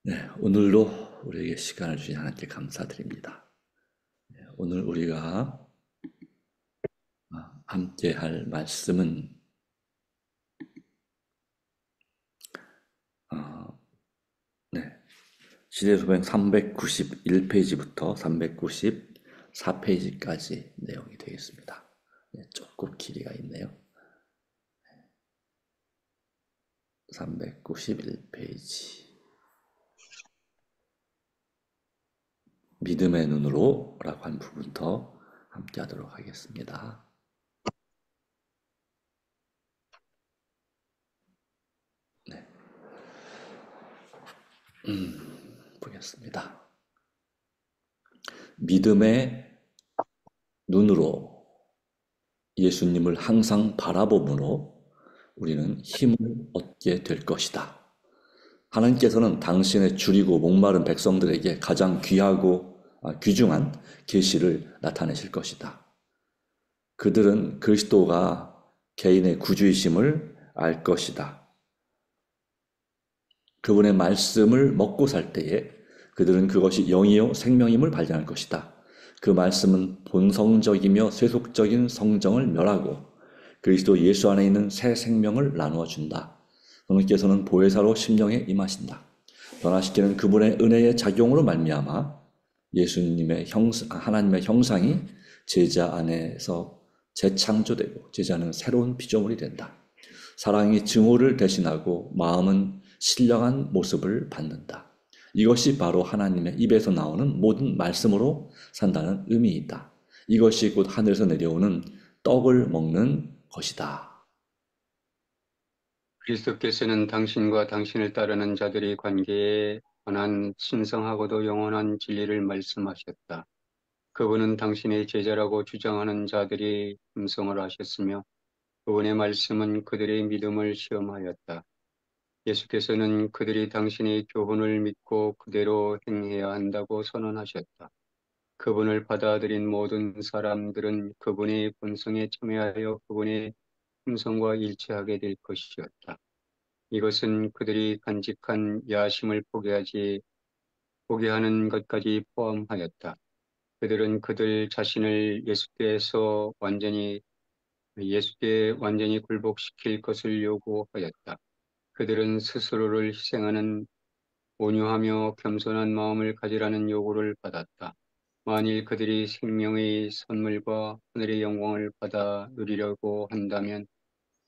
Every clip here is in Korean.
네, 오늘도 우리에게 시간을 주신 하나님께 감사드립니다. 오늘 우리가 함께 할 말씀은 네, 시대소백 391페이지부터 394페이지까지 내용이 되겠습니다. 네, 조금 길이가 있네요. 391페이지 믿음의 눈으로 라고 한 부분부터 함께 하도록 하겠습니다. 네, 보겠습니다. 믿음의 눈으로 예수님을 항상 바라봄으로 우리는 힘을 얻게 될 것이다. 하나님께서는 당신의 줄이고 목마른 백성들에게 가장 귀하고 귀중한 계시를 나타내실 것이다. 그들은 그리스도가 개인의 구주이심을 알 것이다. 그분의 말씀을 먹고 살 때에 그들은 그것이 영이요 생명임을 발견할 것이다. 그 말씀은 본성적이며 세속적인 성정을 멸하고 그리스도 예수 안에 있는 새 생명을 나누어 준다. 성령께서는 보혜사로 심령에 임하신다. 변화시키는 그분의 은혜의 작용으로 말미암아 예수님의 하나님의 형상이 제자 안에서 재창조되고 제자 안은 새로운 피조물이 된다. 사랑이 증오를 대신하고 마음은 신령한 모습을 받는다. 이것이 바로 하나님의 입에서 나오는 모든 말씀으로 산다는 의미이다. 이것이 곧 하늘에서 내려오는 떡을 먹는 것이다. 그리스도께서는 당신과 당신을 따르는 자들의 관계에 관한 신성하고도 영원한 진리를 말씀하셨다. 그분은 당신의 제자라고 주장하는 자들이 hum성을 하셨으며 그분의 말씀은 그들의 믿음을 시험하였다. 예수께서는 그들이 당신의 교훈을 믿고 그대로 행해야 한다고 선언하셨다. 그분을 받아들인 모든 사람들은 그분의 본성에 참여하여 그분의 hum성과 일치하게 될 것이었다. 이것은 그들이 간직한 야심을 포기하는 것까지 포함하였다. 그들은 그들 자신을 예수께 완전히 굴복시킬 것을 요구하였다. 그들은 스스로를 희생하는 온유하며 겸손한 마음을 가지라는 요구를 받았다. 만일 그들이 생명의 선물과 하늘의 영광을 받아 누리려고 한다면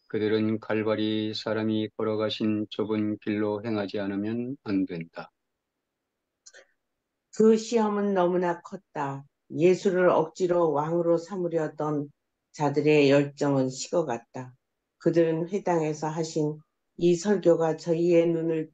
그들은 갈바리 사람이 걸어가신 좁은 길로 행하지 않으면 안 된다. 그 시험은 너무나 컸다. 예수를 억지로 왕으로 삼으려던 자들의 열정은 식어갔다. 그들은 회당에서 하신 이 설교가 저희의 눈을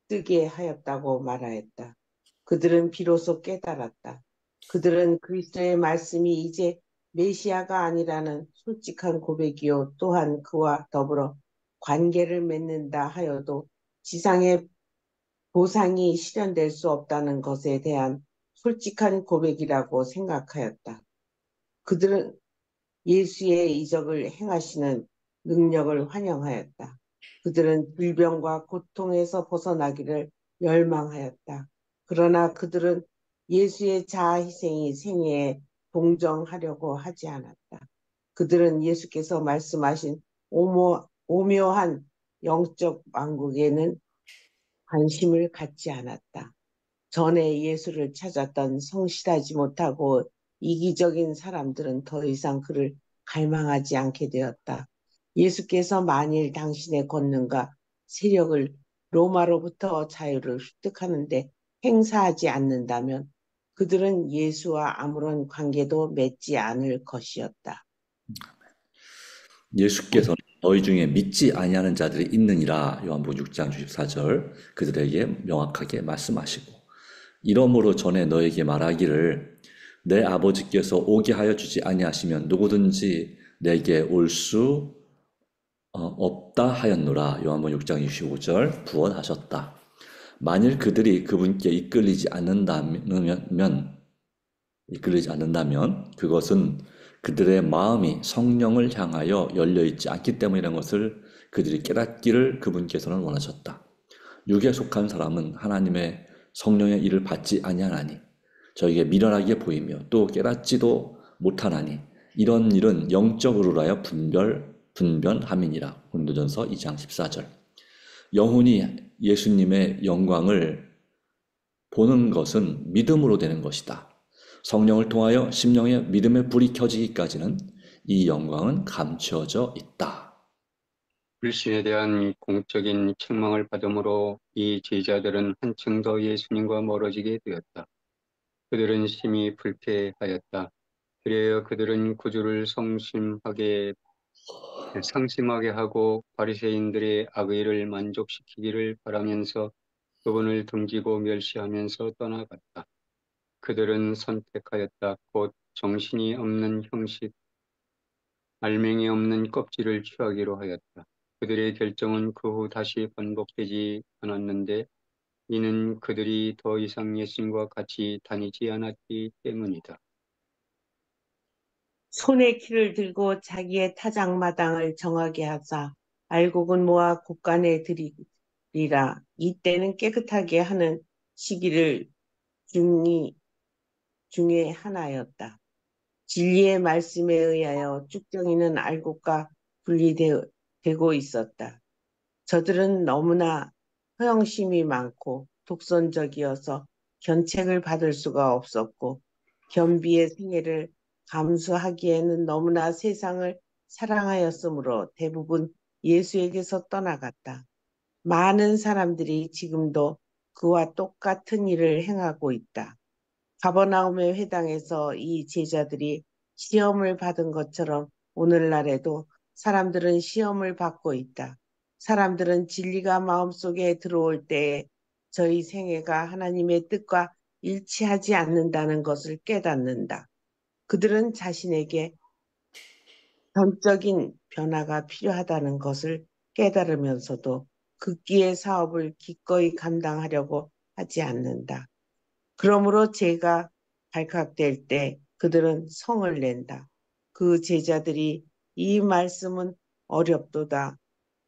뜨게 하였다고 말하였다. 그들은 비로소 깨달았다. 그들은 그리스도의 말씀이 이제 메시아가 아니라는 솔직한 고백이요. 또한 그와 더불어 관계를 맺는다 하여도 지상의 보상이 실현될 수 없다는 것에 대한 솔직한 고백이라고 생각하였다. 그들은 예수의 이적을 행하시는 능력을 환영하였다. 그들은 질병과 고통에서 벗어나기를 열망하였다. 그러나 그들은 예수의 자아 희생이 생애에 동정하려고 하지 않았다. 그들은 예수께서 말씀하신 오묘한 영적 왕국에는 관심을 갖지 않았다. 전에 예수를 찾았던 성실하지 못하고 이기적인 사람들은 더 이상 그를 갈망하지 않게 되었다. 예수께서 만일 당신의 권능과 세력을 로마로부터 자유를 획득하는데 행사하지 않는다면 그들은 예수와 아무런 관계도 맺지 않을 것이었다. 예수께서는 너희 중에 믿지 아니하는 자들이 있느니라 요한복음 6장 64절 그들에게 명확하게 말씀하시고 이러므로 전에 너에게 말하기를 내 아버지께서 오게 하여 주지 아니하시면 누구든지 내게 올 수 없다 하였노라 요한복음 6장 25절 부언하셨다. 만일 그들이 그분께 이끌리지 않는다면 그것은 그들의 마음이 성령을 향하여 열려있지 않기 때문이라는 것을 그들이 깨닫기를 그분께서는 원하셨다. 육에 속한 사람은 하나님의 성령의 일을 받지 아니하나니 저에게 미련하게 보이며 또 깨닫지도 못하나니 이런 일은 영적으로 하여 분변함이니라. 고린도전서 2장 14절. 영혼이 예수님의 영광을 보는 것은 믿음으로 되는 것이다. 성령을 통하여 심령의 믿음의 불이 켜지기까지는 이 영광은 감추어져 있다. 불신에 대한 공적인 책망을 받음으로 이 제자들은 한층 더 예수님과 멀어지게 되었다. 그들은 심히 불쾌하였다. 그래야 그들은 구주를 상심하게 하고 바리새인들의 악의를 만족시키기를 바라면서 그분을 등지고 멸시하면서 떠나갔다. 그들은 선택하였다. 곧 정신이 없는 형식, 알맹이 없는 껍질을 취하기로 하였다. 그들의 결정은 그 후 다시 반복되지 않았는데 이는 그들이 더 이상 예수님과 같이 다니지 않았기 때문이다. 손에 키를 들고 자기의 타작마당을 정하게 하사 알곡은 모아 곳간에 들이리라. 이때는 깨끗하게 하는 시기를 중에 하나였다. 진리의 말씀에 의하여 쭉정이는 알곡과 분리되고 있었다. 저들은 너무나 허영심이 많고 독선적이어서 견책을 받을 수가 없었고 겸비의 생애를 감수하기에는 너무나 세상을 사랑하였으므로 대부분 예수에게서 떠나갔다. 많은 사람들이 지금도 그와 똑같은 일을 행하고 있다. 가버나움의 회당에서 이 제자들이 시험을 받은 것처럼 오늘날에도 사람들은 시험을 받고 있다. 사람들은 진리가 마음속에 들어올 때에 저희 생애가 하나님의 뜻과 일치하지 않는다는 것을 깨닫는다. 그들은 자신에게 전적인 변화가 필요하다는 것을 깨달으면서도 극기의 사업을 기꺼이 감당하려고 하지 않는다. 그러므로 죄가 발각될 때 그들은 성을 낸다. 그 제자들이 이 말씀은 어렵도다.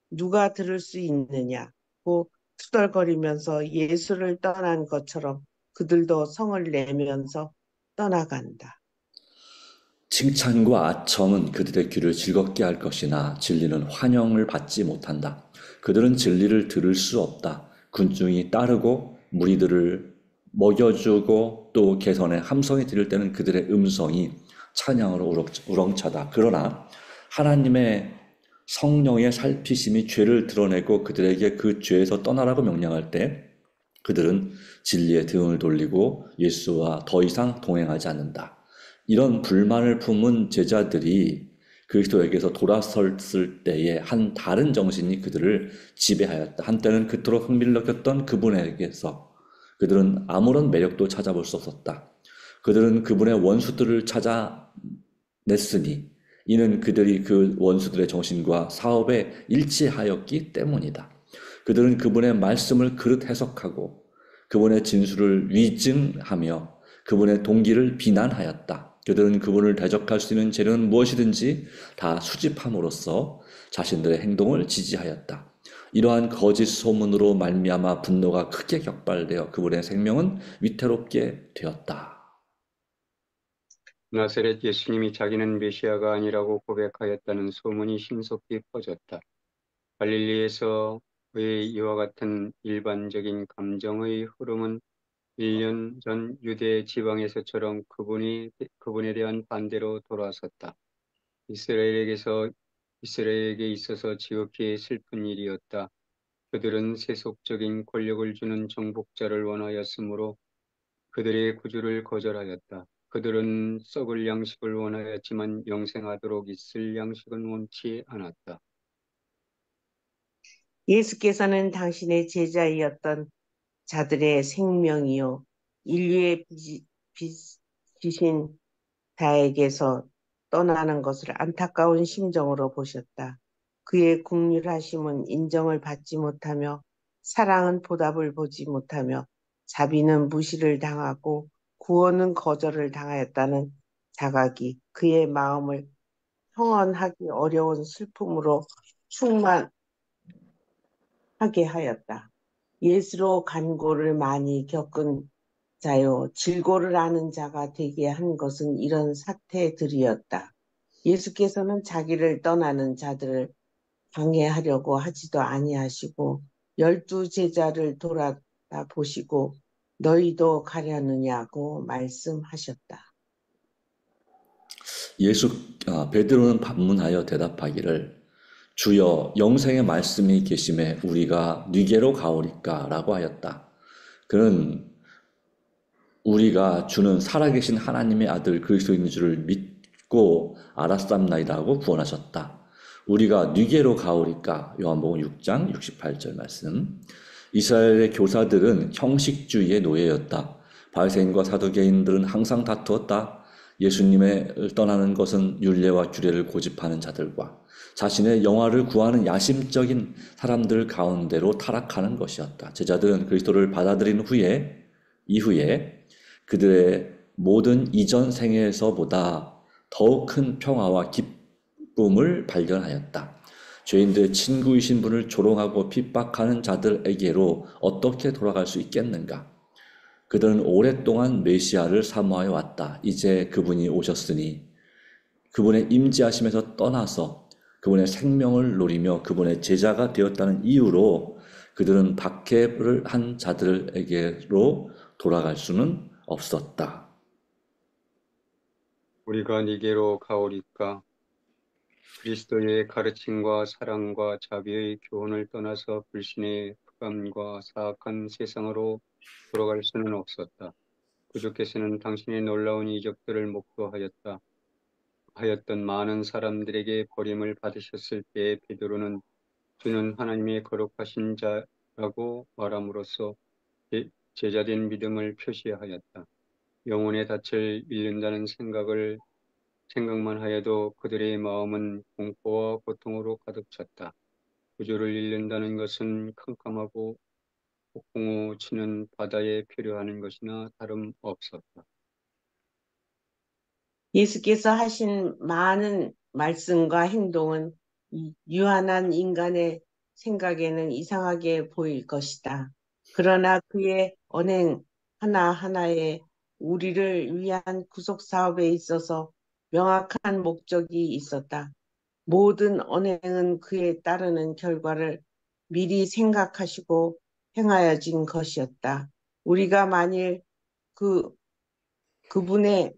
누가 들을 수 있느냐고 투덜거리면서 예수를 떠난 것처럼 그들도 성을 내면서 떠나간다. 칭찬과 아첨은 그들의 귀를 즐겁게 할 것이나 진리는 환영을 받지 못한다. 그들은 진리를 들을 수 없다. 군중이 따르고 무리들을 먹여주고 또 개선에 함성이 들릴 때는 그들의 음성이 찬양으로 우렁차다. 그러나 하나님의 성령의 살피심이 죄를 드러내고 그들에게 그 죄에서 떠나라고 명령할 때 그들은 진리에 등을 돌리고 예수와 더 이상 동행하지 않는다. 이런 불만을 품은 제자들이 그리스도에게서 돌아섰을 때에 한 다른 정신이 그들을 지배하였다. 한때는 그토록 흥미를 느꼈던 그분에게서 그들은 아무런 매력도 찾아볼 수 없었다. 그들은 그분의 원수들을 찾아냈으니 이는 그들이 그 원수들의 정신과 사업에 일치하였기 때문이다. 그들은 그분의 말씀을 그릇 해석하고 그분의 진술을 위증하며 그분의 동기를 비난하였다. 그들은 그분을 대적할 수 있는 재료는 무엇이든지 다 수집함으로써 자신들의 행동을 지지하였다. 이러한 거짓 소문으로 말미암아 분노가 크게 격발되어 그분의 생명은 위태롭게 되었다. 나사렛 예수님이 자기는 메시아가 아니라고 고백하였다는 소문이 신속히 퍼졌다. 갈릴리에서의 이와 같은 일반적인 감정의 흐름은 1년 전 유대 지방에서처럼 그분에 대한 반대로 돌아섰다. 이스라엘에게 있어서 지극히 슬픈 일이었다. 그들은 세속적인 권력을 주는 정복자를 원하였으므로 그들의 구주를 거절하였다. 그들은 썩을 양식을 원하였지만 영생하도록 있을 양식은 원치 않았다. 예수께서는 당신의 제자이었던 자들의 생명이요 인류의 빚이신 다에게서 떠나는 것을 안타까운 심정으로 보셨다. 그의 국률하심은 인정을 받지 못하며 사랑은 보답을 보지 못하며 자비는 무시를 당하고 구원은 거절을 당하였다는 자각이 그의 마음을 형언하기 어려운 슬픔으로 충만하게 하였다. 예수로 간고를 많이 겪은 자요, 질고를 아는 자가 되게 한 것은 이런 사태들이었다. 예수께서는 자기를 떠나는 자들을 방해하려고 하지도 아니하시고 12 제자를 돌아다 보시고 너희도 가려느냐고 말씀하셨다. 베드로는 반문하여 대답하기를 주여 영생의 말씀이 계심에 우리가 니게로 가오리까라고 하였다. 그는 우리가 주는 살아계신 하나님의 아들 그리스도인 줄을 믿고 알았삼나이다고 구원하셨다. 우리가 니게로 가오리까 요한복음 6장 68절 말씀. 이스라엘의 교사들은 형식주의의 노예였다. 바리새인과 사두개인들은 항상 다투었다. 예수님을 떠나는 것은 율례와 규례를 고집하는 자들과 자신의 영화를 구하는 야심적인 사람들 가운데로 타락하는 것이었다. 제자들은 그리스도를 받아들인 이후에 그들의 모든 이전 생애에서보다 더욱 큰 평화와 기쁨을 발견하였다. 죄인들의 친구이신 분을 조롱하고 핍박하는 자들에게로 어떻게 돌아갈 수 있겠는가? 그들은 오랫동안 메시아를 사모하여 왔다. 이제 그분이 오셨으니 그분의 임재하심에서 떠나서 그분의 생명을 노리며 그분의 제자가 되었다는 이유로 그들은 박해를 한 자들에게로 돌아갈 수는 없었다. 우리가 니게로 가오리까? 그리스도의 가르침과 사랑과 자비의 교훈을 떠나서 불신의 흑암과 사악한 세상으로 돌아갈 수는 없었다. 구주께서는 당신의 놀라운 이적들을 하였던 많은 사람들에게 버림을 받으셨을 때에 베드로는 주는 하나님의 거룩하신 자라고 말함으로써 제자된 믿음을 표시하였다. 영혼의 닻을 잃는다는 생각만 하여도 그들의 마음은 공포와 고통으로 가득 찼다. 구주를 잃는다는 것은 캄캄하고 폭풍우 치는 바다에 표류하는 것이나 다름없었다. 예수께서 하신 많은 말씀과 행동은 이 유한한 인간의 생각에는 이상하게 보일 것이다. 그러나 그의 언행 하나하나에 우리를 위한 구속 사업에 있어서 명확한 목적이 있었다. 모든 언행은 그에 따르는 결과를 미리 생각하시고 행하여진 것이었다. 우리가 만일 그분의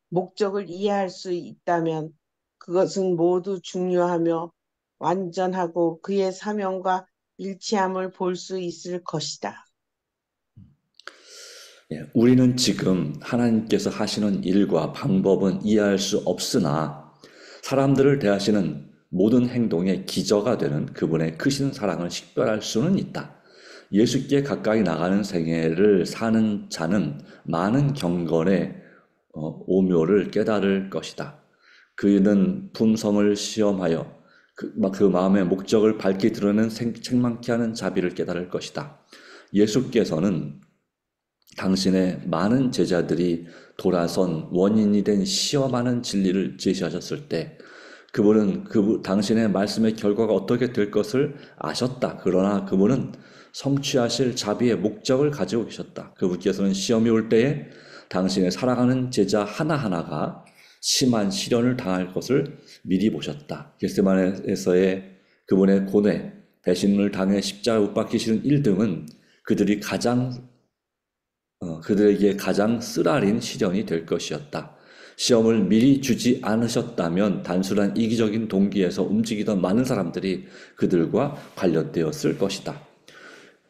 목적을 이해할 수 있다면 그것은 모두 중요하며 완전하고 그의 사명과 일치함을 볼 수 있을 것이다. 우리는 지금 하나님께서 하시는 일과 방법은 이해할 수 없으나 사람들을 대하시는 모든 행동의 기저가 되는 그분의 크신 사랑을 식별할 수는 있다. 예수께 가까이 나가는 생애를 사는 자는 많은 경건의 오묘를 깨달을 것이다. 그는 품성을 시험하여 그 마음의 목적을 밝게 드러내는 책망케 하는 자비를 깨달을 것이다. 예수께서는 당신의 많은 제자들이 돌아선 원인이 된 시험하는 진리를 제시하셨을 때 그분은 당신의 말씀의 결과가 어떻게 될 것을 아셨다. 그러나 그분은 성취하실 자비의 목적을 가지고 계셨다. 그분께서는 시험이 올 때에 당신의 사랑하는 제자 하나하나가 심한 시련을 당할 것을 미리 보셨다. 겟세마네에서의 그분의 고뇌, 배신을 당해 십자가에 못 박히시는 1등은 그들에게 가장 쓰라린 시련이 될 것이었다. 시험을 미리 주지 않으셨다면 단순한 이기적인 동기에서 움직이던 많은 사람들이 그들과 관련되었을 것이다.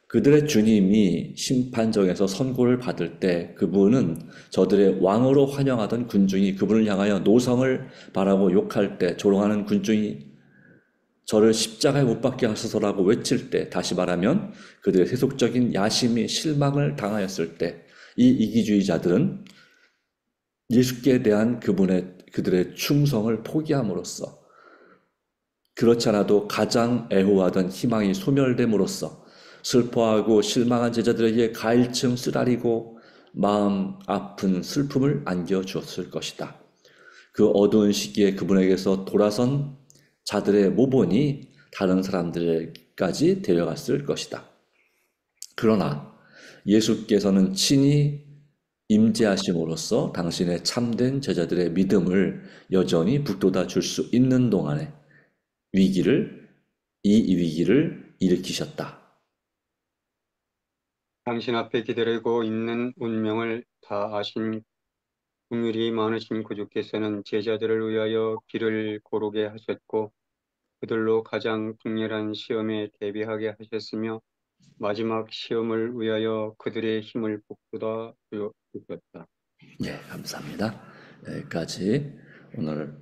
그들의 주님이 심판정에서 선고를 받을 때 그분은 저들의 왕으로 환영하던 군중이 그분을 향하여 노성을 바라고 욕할 때 조롱하는 군중이 저를 십자가에 못 박게 하소서라고 외칠 때, 다시 말하면 그들의 세속적인 야심이 실망을 당하였을 때 이 이기주의자들은 예수께 대한 그들의 충성을 포기함으로써 그렇지 않아도 가장 애호하던 희망이 소멸됨으로써 슬퍼하고 실망한 제자들에게 가일층 쓰라리고 마음 아픈 슬픔을 안겨주었을 것이다. 그 어두운 시기에 그분에게서 돌아선 자들의 모본이 다른 사람들까지 데려갔을 것이다. 그러나 예수께서는 친히 임재하심으로써 당신의 참된 제자들의 믿음을 여전히 북돋아 줄 수 있는 동안에 이 위기를 일으키셨다. 당신 앞에 기다리고 있는 운명을 다 아신 긍휼이 많으신 구주께서는 제자들을 위하여 길을 고르게 하셨고 그들로 가장 극렬한 시험에 대비하게 하셨으며 마지막 시험을 위하여 그들의 힘을 북돋아 주셨다. 예, 감사합니다. 여기까지 오늘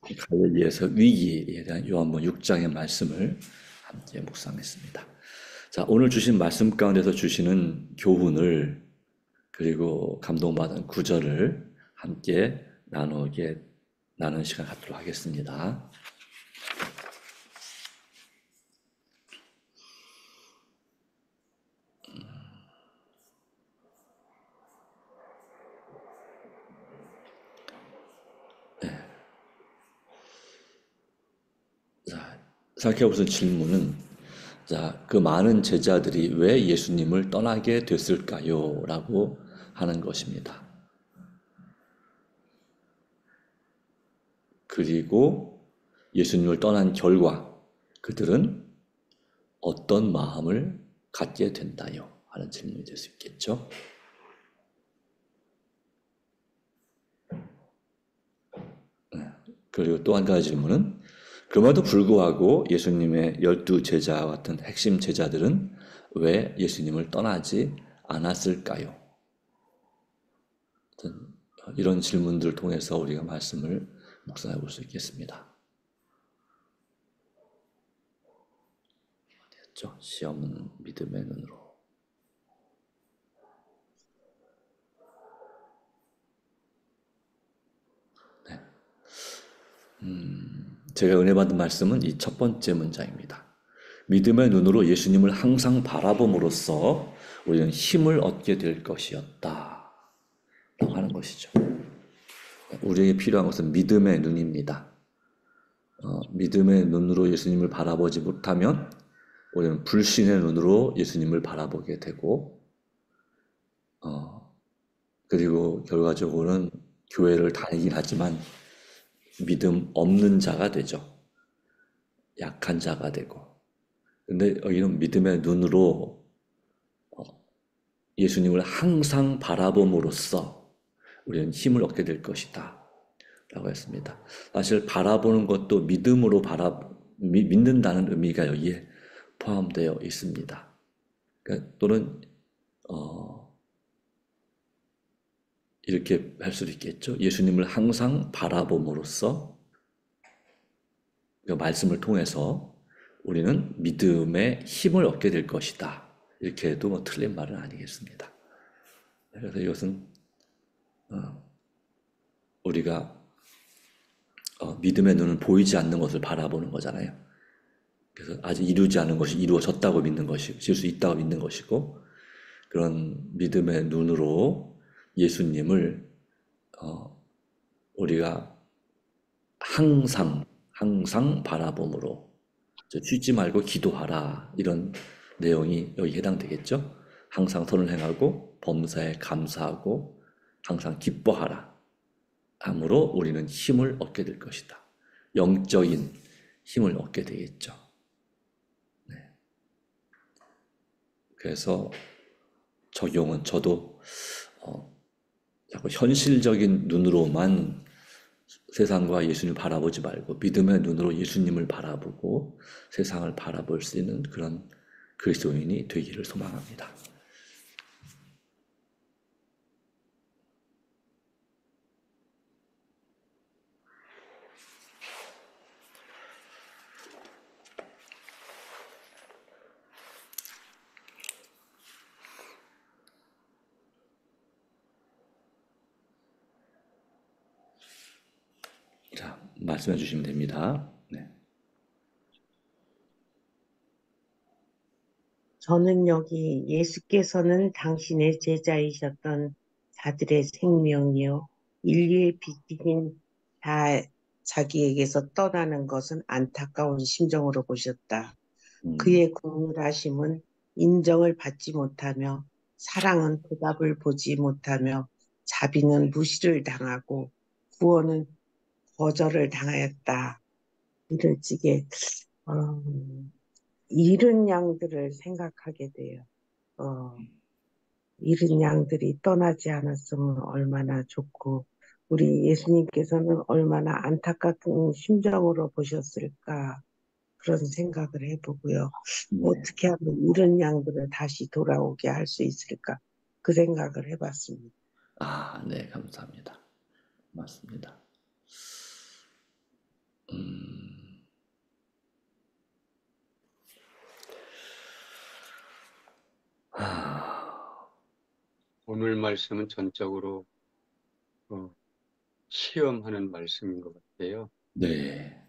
갈릴리에서 위기에 대한 요한복음 6장의 말씀을 함께 묵상했습니다. 자, 오늘 주신 말씀 가운데서 주시는 교훈을 그리고 감동받은 구절을 함께 나누는 시간 갖도록 하겠습니다. 자, 생각해보신 질문은 자, 그 많은 제자들이 왜 예수님을 떠나게 됐을까요? 라고 하는 것입니다. 그리고 예수님을 떠난 결과 그들은 어떤 마음을 갖게 된다요? 하는 질문이 될 수 있겠죠. 그리고 또 한 가지 질문은 그럼에도 불구하고 예수님의 12제자와 같은 핵심 제자들은 왜 예수님을 떠나지 않았을까요? 이런 질문들을 통해서 우리가 말씀을 묵상해 볼 수 있겠습니다. 어디였죠? 시험은 믿음의 눈으로. 네. 제가 은혜 받은 말씀은 이 첫 번째 문장입니다. 믿음의 눈으로 예수님을 항상 바라봄으로써 우리는 힘을 얻게 될 것이었다. 라고 하는 것이죠. 우리에게 필요한 것은 믿음의 눈입니다. 믿음의 눈으로 예수님을 바라보지 못하면 우리는 불신의 눈으로 예수님을 바라보게 되고 그리고 결과적으로는 교회를 다니긴 하지만 믿음 없는 자가 되죠. 약한 자가 되고. 근데 여기는 믿음의 눈으로 예수님을 항상 바라봄으로써 우리는 힘을 얻게 될 것이다. 라고 했습니다. 사실 바라보는 것도 믿음으로 믿는다는 의미가 여기에 포함되어 있습니다. 그러니까 또는 이렇게 할 수도 있겠죠. 예수님을 항상 바라봄으로써 그 말씀을 통해서 우리는 믿음의 힘을 얻게 될 것이다. 이렇게 해도 뭐 틀린 말은 아니겠습니다. 그래서 이것은 우리가 믿음의 눈은 보이지 않는 것을 바라보는 거잖아요. 그래서 아직 이루지 않은 것이 이루어졌다고 믿는 것이고, 질 수 있다고 믿는 것이고, 그런 믿음의 눈으로 예수님을 우리가 항상 바라봄으로 쉬지 말고 기도하라 이런 내용이 여기 해당되겠죠. 항상 선을 행하고 범사에 감사하고 항상 기뻐하라 함으로 우리는 힘을 얻게 될 것이다. 영적인 힘을 얻게 되겠죠. 네. 그래서 적용은 저도 자꾸 현실적인 눈으로만 세상과 예수님을 바라보지 말고 믿음의 눈으로 예수님을 바라보고 세상을 바라볼 수 있는 그런 그리스도인이 되기를 소망합니다. 자, 말씀해 주시면 됩니다. 네. 저는 여기 예수께서는 당신의 제자이셨던 자들의 생명이요 인류의 빛인 다 자기에게서 떠나는 것은 안타까운 심정으로 보셨다. 음, 그의 긍휼하심은 인정을 받지 못하며 사랑은 보답을 보지 못하며 자비는 무시를 당하고 구원은 거절을 당하였다. 이를 찌게 어, 잃은 양들을 생각하게 돼요. 잃은 양들이 떠나지 않았으면 얼마나 좋고 우리 예수님께서는 얼마나 안타까운 심정으로 보셨을까 그런 생각을 해보고요. 네. 어떻게 하면 잃은 양들을 다시 돌아오게 할 수 있을까 그 생각을 해봤습니다. 아, 네, 감사합니다. 맞습니다. 오늘 말씀은 전적으로 시험하는 말씀인 것 같아요. 네,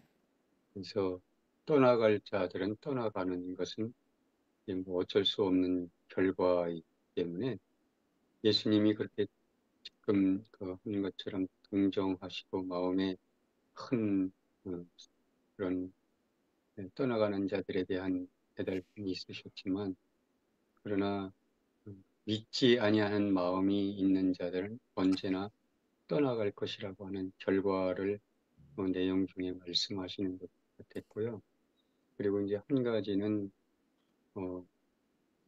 그래서 떠나갈 자들은 떠나가는 것은 이제 뭐 어쩔 수 없는 결과이기 때문에 예수님이 그렇게 지금 하는 것처럼 동정하시고 마음에 큰 그런 떠나가는 자들에 대한 배달품이 있으셨지만 그러나 믿지 아니하는 마음이 있는 자들은 언제나 떠나갈 것이라고 하는 결과를 내용 중에 말씀하시는 것 같았고요. 그리고 이제 한 가지는 어,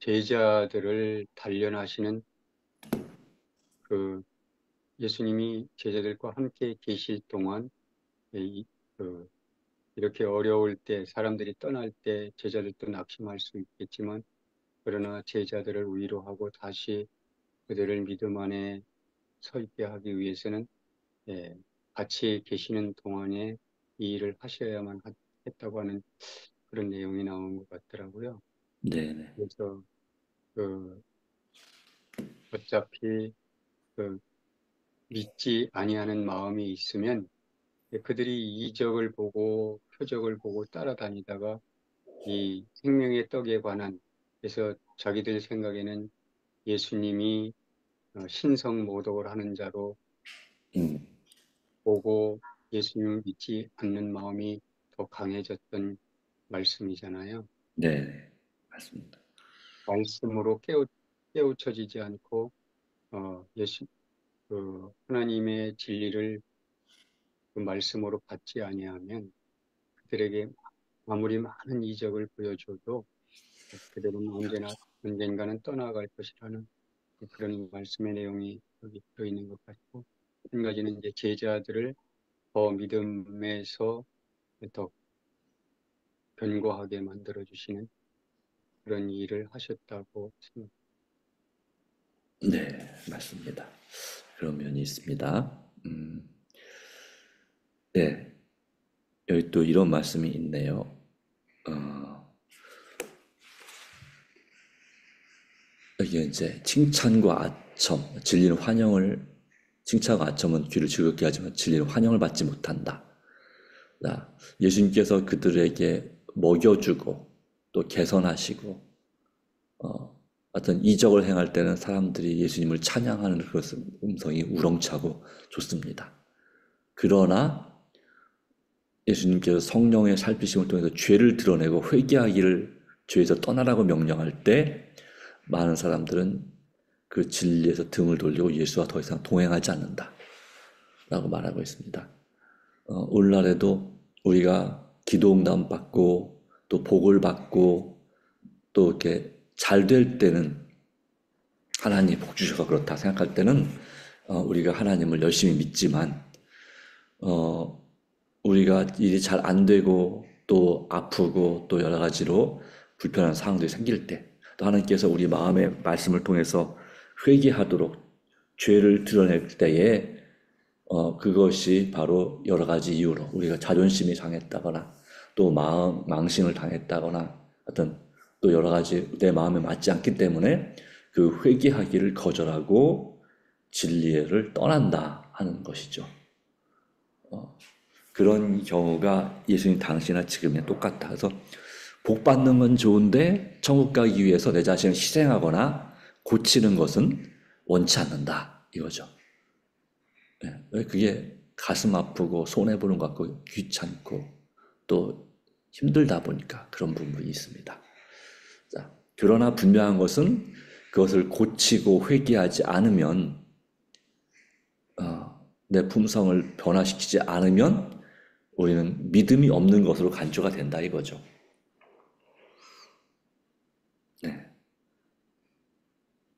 제자들을 단련하시는 그 예수님이 제자들과 함께 계실 동안 이, 그 이렇게 어려울 때 사람들이 떠날 때 제자들도 낙심할 수 있겠지만 그러나 제자들을 위로하고 다시 그들을 믿음 안에 서 있게 하기 위해서는 예, 같이 계시는 동안에 이 일을 하셔야만 했다고 하는 그런 내용이 나온 것 같더라고요. 네, 네, 그래서 그 어차피 그 믿지 아니하는 마음이 있으면 그들이 이적을 보고 표적을 보고 따라다니다가 이 생명의 떡에 관한 그래서 자기들 생각에는 예수님이 신성 모독을 하는 자로 음, 보고 예수님을 믿지 않는 마음이 더 강해졌던 말씀이잖아요. 네, 네, 맞습니다. 말씀으로 깨우쳐지지 않고 예수 하나님의 진리를 그 말씀으로 받지 아니하면 그들에게 아무리 많은 이적을 보여줘도 그들은 언젠가는 떠나갈 것이라는 그런 말씀의 내용이 여기 들어있는 것 같고 한 가지는 이제 제자들을 더 믿음에서 더 견고하게 만들어 주시는 그런 일을 하셨다고 생각합니다. 네, 맞습니다. 그런 면이 있습니다. 네, 여기 또 이런 말씀이 있네요. 여기 이제 칭찬과 아첨, 진리는 환영을, 칭찬과 아첨은 귀를 즐겁게 하지만 진리는 환영을 받지 못한다. 예수님께서 그들에게 먹여주고 또 개선하시고 어떤 이적을 행할 때는 사람들이 예수님을 찬양하는 그런 음성이 우렁차고 좋습니다. 그러나 예수님께서 성령의 살피심을 통해서 죄를 드러내고 회개하기를 죄에서 떠나라고 명령할 때 많은 사람들은 그 진리에서 등을 돌리고 예수와 더 이상 동행하지 않는다 라고 말하고 있습니다. 오늘날에도 우리가 기도응답 받고 또 복을 받고 또 이렇게 잘 될 때는 하나님이 복 주셔서 그렇다 생각할 때는 우리가 하나님을 열심히 믿지만 우리가 일이 잘 안 되고 또 아프고 또 여러 가지로 불편한 상황들이 생길 때 또 하나님께서 우리 마음의 말씀을 통해서 회개하도록 죄를 드러낼 때에 그것이 바로 여러 가지 이유로 우리가 자존심이 상했다거나 또 망신을 당했다거나 어떤 또 여러 가지 내 마음에 맞지 않기 때문에 그 회개하기를 거절하고 진리를 떠난다 하는 것이죠. 그런 경우가 예수님 당시나 지금이나 똑같다. 그래서 복 받는 건 좋은데 천국 가기 위해서 내 자신을 희생하거나 고치는 것은 원치 않는다 이거죠. 그게 가슴 아프고 손해보는 것 같고 귀찮고 또 힘들다 보니까 그런 부분이 있습니다. 자, 그러나 분명한 것은 그것을 고치고 회개하지 않으면, 내 품성을 변화시키지 않으면 우리는 믿음이 없는 것으로 간주가 된다 이거죠. 네.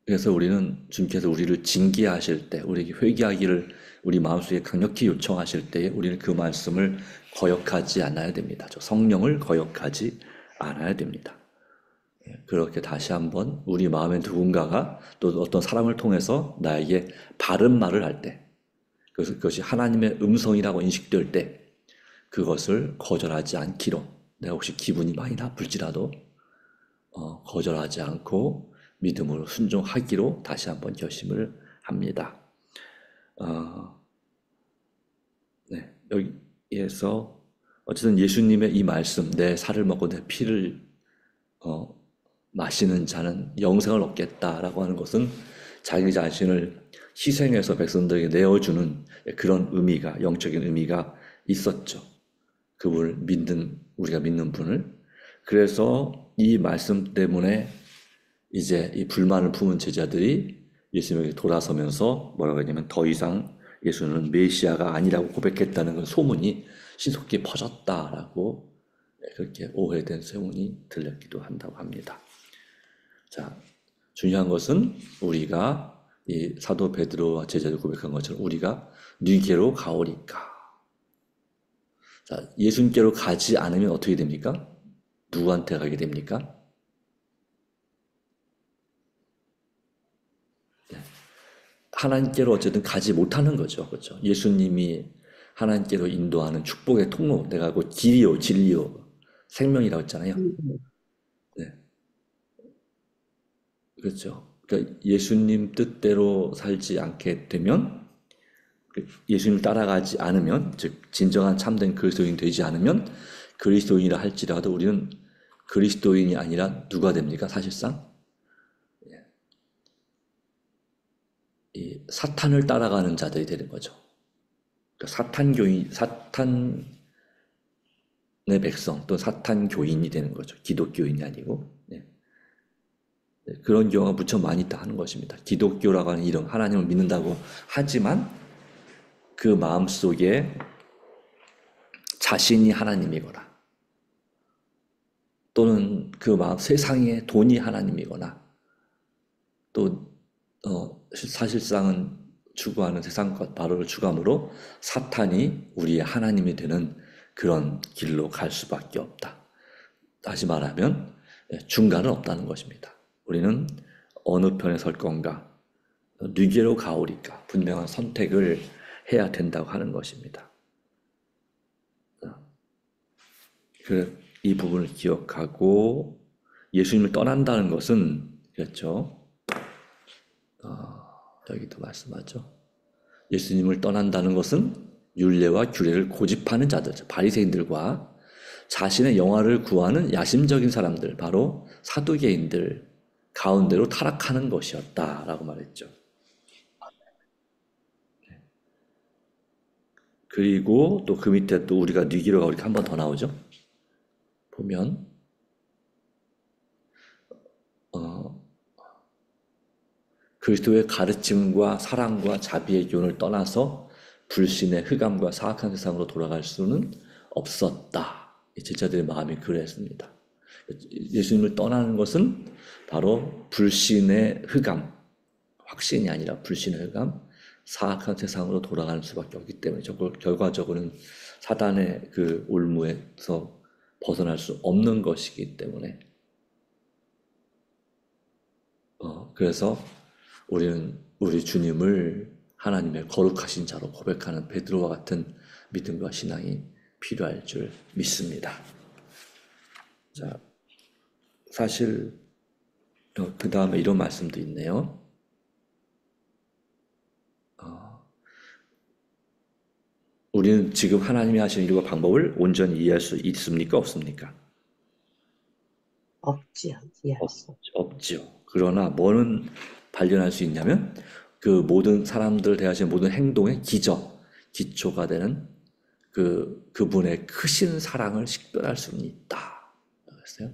그래서 우리는 주님께서 우리를 징계하실 때, 우리에게 회개하기를 우리 마음속에 강력히 요청하실 때에 우리는 그 말씀을 거역하지 않아야 됩니다. 저 성령을 거역하지 않아야 됩니다. 그렇게 다시 한번 우리 마음에 누군가가 또 어떤 사람을 통해서 나에게 바른 말을 할 때, 그것이 하나님의 음성이라고 인식될 때 그것을 거절하지 않기로, 내가 혹시 기분이 많이 나쁠지라도 거절하지 않고 믿음으로 순종하기로 다시 한번 결심을 합니다. 네, 여기에서 어쨌든 예수님의 이 말씀, 내 살을 먹고 내 피를 마시는 자는 영생을 얻겠다라고 하는 것은 자기 자신을 희생해서 백성들에게 내어주는 그런 의미가, 영적인 의미가 있었죠. 그분을 우리가 믿는 분을. 그래서 이 말씀 때문에 이제 이 불만을 품은 제자들이 예수님에게 돌아서면서 뭐라고 했냐면 더 이상 예수는 메시아가 아니라고 고백했다는 그 소문이 신속히 퍼졌다라고, 그렇게 오해된 소문이 들렸기도 한다고 합니다. 자, 중요한 것은 우리가 이 사도 베드로와 제자들 고백한 것처럼 우리가 뉘게로 가오리까. 자, 예수님께로 가지 않으면 어떻게 됩니까? 누구한테 가게 됩니까? 하나님께로 어쨌든 가지 못하는 거죠. 그렇죠? 예수님이 하나님께로 인도하는 축복의 통로, 내가 그 길이요, 진리요, 생명이라고 했잖아요. 네. 그렇죠. 그러니까 예수님 뜻대로 살지 않게 되면, 예수님을 따라가지 않으면, 즉 진정한 참된 그리스도인이 되지 않으면, 그리스도인이라 할지라도 우리는 그리스도인이 아니라 누가 됩니까? 사실상 이 사탄을 따라가는 자들이 되는 거죠. 그러니까 사탄의 백성 또는 사탄 교인이 되는 거죠. 기독교인이 아니고. 그런 경우가 무척 많이 있다 하는 것입니다. 기독교라고 하는 이름, 하나님을 믿는다고 하지만 그 마음속에 자신이 하나님이거나 또는 그 마음 세상의 돈이 하나님이거나 또 사실상은 추구하는 세상 것 바로를 추구함으로 사탄이 우리의 하나님이 되는 그런 길로 갈 수밖에 없다. 다시 말하면 중간은 없다는 것입니다. 우리는 어느 편에 설 건가, 뉘게로 가오리까, 분명한 선택을 해야 된다고 하는 것입니다. 이 부분을 기억하고 예수님을 떠난다는 것은, 그렇죠? 여기도 말씀하죠. 예수님을 떠난다는 것은 율례와 규례를 고집하는 자들, 바리새인들과 자신의 영화를 구하는 야심적인 사람들, 바로 사두개인들 가운데로 타락하는 것이었다라고 말했죠. 그리고 또 그 밑에 또 우리가 뉘기로 가오리까 한 번 더 나오죠. 보면 그리스도의 가르침과 사랑과 자비의 교훈을 떠나서 불신의 흑암과 사악한 세상으로 돌아갈 수는 없었다. 제자들의 마음이 그랬습니다. 예수님을 떠나는 것은 바로 불신의 흑암, 확신이 아니라 불신의 흑암, 사악한 세상으로 돌아가는 수밖에 없기 때문에 결과적으로는 사단의 그 올무에서 벗어날 수 없는 것이기 때문에 그래서 우리는 우리 주님을 하나님의 거룩하신 자로 고백하는 베드로와 같은 믿음과 신앙이 필요할 줄 믿습니다. 자, 사실 그 다음에 이런 말씀도 있네요. 우리는 지금 하나님이 하시는 일과 방법을 온전히 이해할 수 있습니까? 없습니까? 없지요. 이해할 수 없죠. 없죠. 그러나 뭐는 발견할 수 있냐면 그 모든 사람들을 대하시는 모든 행동의 기초가 되는 그분의 크신 사랑을 식별할 수는 있다. 그랬어요.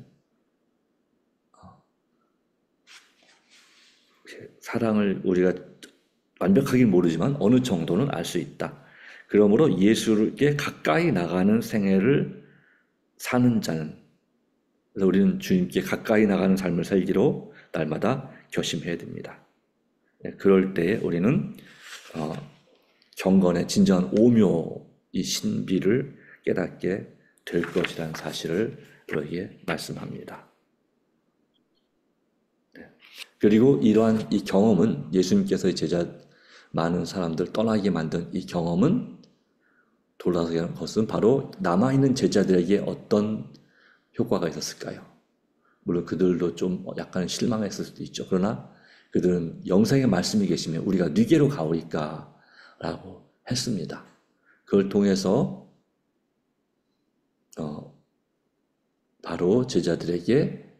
사랑을 우리가 완벽하게 모르지만 어느 정도는 알 수 있다. 그러므로 예수께 가까이 나가는 생애를 사는 자는, 그래서 우리는 주님께 가까이 나가는 삶을 살기로 날마다 결심해야 됩니다. 그럴 때에 우리는 경건의 진정한 오묘, 이 신비를 깨닫게 될 것이라는 사실을 우리에게 말씀합니다. 그리고 이러한 이 경험은, 예수님께서 제자 많은 사람들 떠나게 만든 이 경험은, 돌아서 하는 것은 바로 남아있는 제자들에게 어떤 효과가 있었을까요? 물론 그들도 좀 약간 실망했을 수도 있죠. 그러나 그들은 영생의 말씀이 계시면 우리가 뉘게로 가오리까 라고 했습니다. 그걸 통해서 바로 제자들에게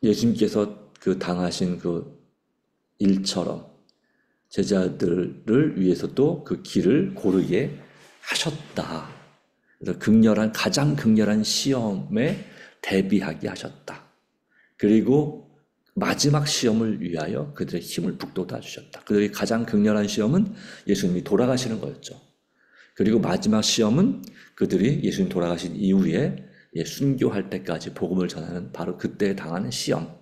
예수님께서 그 당하신 그 일처럼 제자들을 위해서도 그 길을 고르게 하셨다. 그래서 가장 극렬한 시험에 대비하게 하셨다. 그리고 마지막 시험을 위하여 그들의 힘을 북돋아 주셨다. 그들의 가장 극렬한 시험은 예수님이 돌아가시는 거였죠. 그리고 마지막 시험은 그들이 예수님 돌아가신 이후에 순교할 때까지 복음을 전하는 바로 그때 당하는 시험.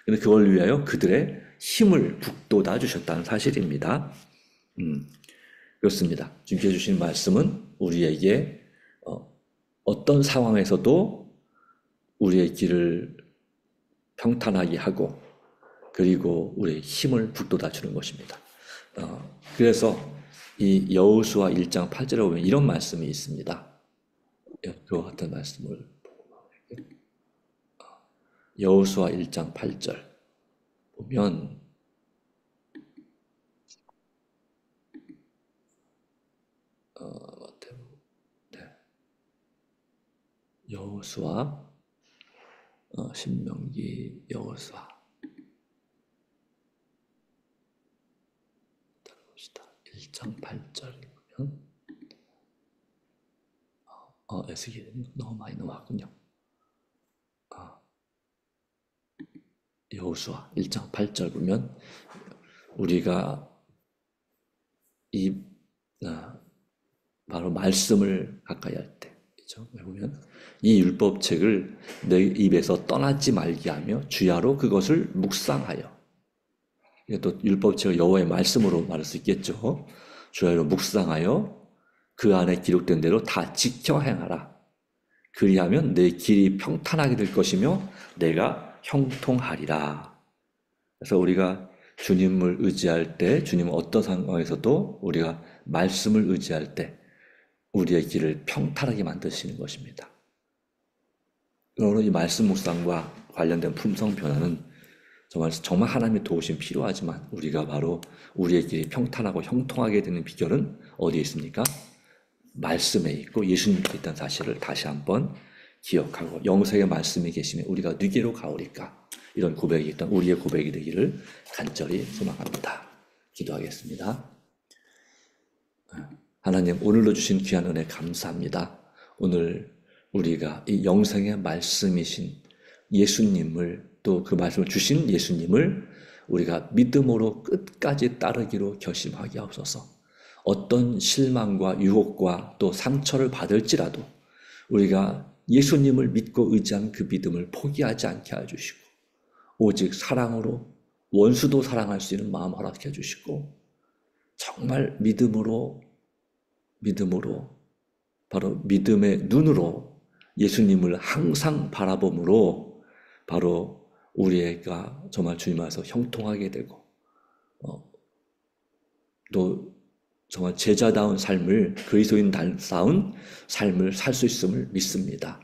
근데 그걸 위하여 그들의 힘을 북돋아 주셨다는 사실입니다. 그렇습니다. 주님께서 주신 말씀은 우리에게 어떤 상황에서도 우리의 길을 평탄하게 하고, 그리고 우리의 힘을 북돋아 주는 것입니다. 그래서 이 여호수아 1장 8절에 보면 이런 말씀이 있습니다. 그와 같은 말씀을 여호수아 1장 8절 보면 여호수아 신명기 여호수아 봅시다. 1장 8절 보면 에스겔이 너무 많이 넘어갔군요. 여호수아 1장 8절 보면 우리가 바로 말씀을 가까이 할 때, 그렇죠? 보면 이 율법책을 내 입에서 떠나지 말게 하며 주야로 그것을 묵상하여, 또 율법책을 여호와의 말씀으로 말할 수 있겠죠. 주야로 묵상하여 그 안에 기록된 대로 다 지켜 행하라. 그리하면 내 길이 평탄하게 될 것이며 내가 형통하리라. 그래서 우리가 주님을 의지할 때, 주님은 어떤 상황에서도 우리가 말씀을 의지할 때 우리의 길을 평탄하게 만드시는 것입니다. 그러므로 이 말씀 묵상과 관련된 품성 변화는 정말 하나님의 도우심이 필요하지만, 우리가 바로 우리의 길이 평탄하고 형통하게 되는 비결은 어디에 있습니까? 말씀에 있고 예수님께 있다는 사실을 다시 한번 기억하고, 영생의 말씀이 계시면 우리가 뉘게로 가오리까, 이런 고백이 있던 우리의 고백이 되기를 간절히 소망합니다. 기도하겠습니다. 하나님, 오늘로 주신 귀한 은혜 감사합니다. 오늘 우리가 이 영생의 말씀이신 예수님을, 또 그 말씀을 주신 예수님을 우리가 믿음으로 끝까지 따르기로 결심하게 하옵소서. 어떤 실망과 유혹과 또 상처를 받을지라도 우리가 예수님을 믿고 의지한 그 믿음을 포기하지 않게 해주시고, 오직 사랑으로 원수도 사랑할 수 있는 마음 허락해 주시고, 정말 믿음으로 바로 믿음의 눈으로 예수님을 항상 바라봄으로 바로 우리가 정말 주님 안에서 형통하게 되고, 또 정말 제자다운 삶을, 그리스도인다운 삶을 살 수 있음을 믿습니다.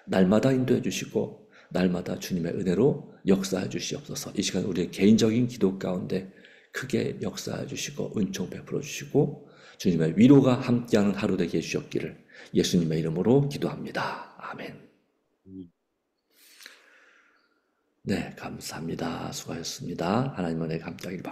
날마다 인도해 주시고 날마다 주님의 은혜로 역사해 주시옵소서. 이 시간 우리의 개인적인 기도 가운데 크게 역사해 주시고 은총 베풀어 주시고 주님의 위로가 함께하는 하루 되게 해주셨기를 예수님의 이름으로 기도합니다. 아멘. 네, 감사합니다. 수고하셨습니다. 하나님 은혜 감사하길 바랍니다.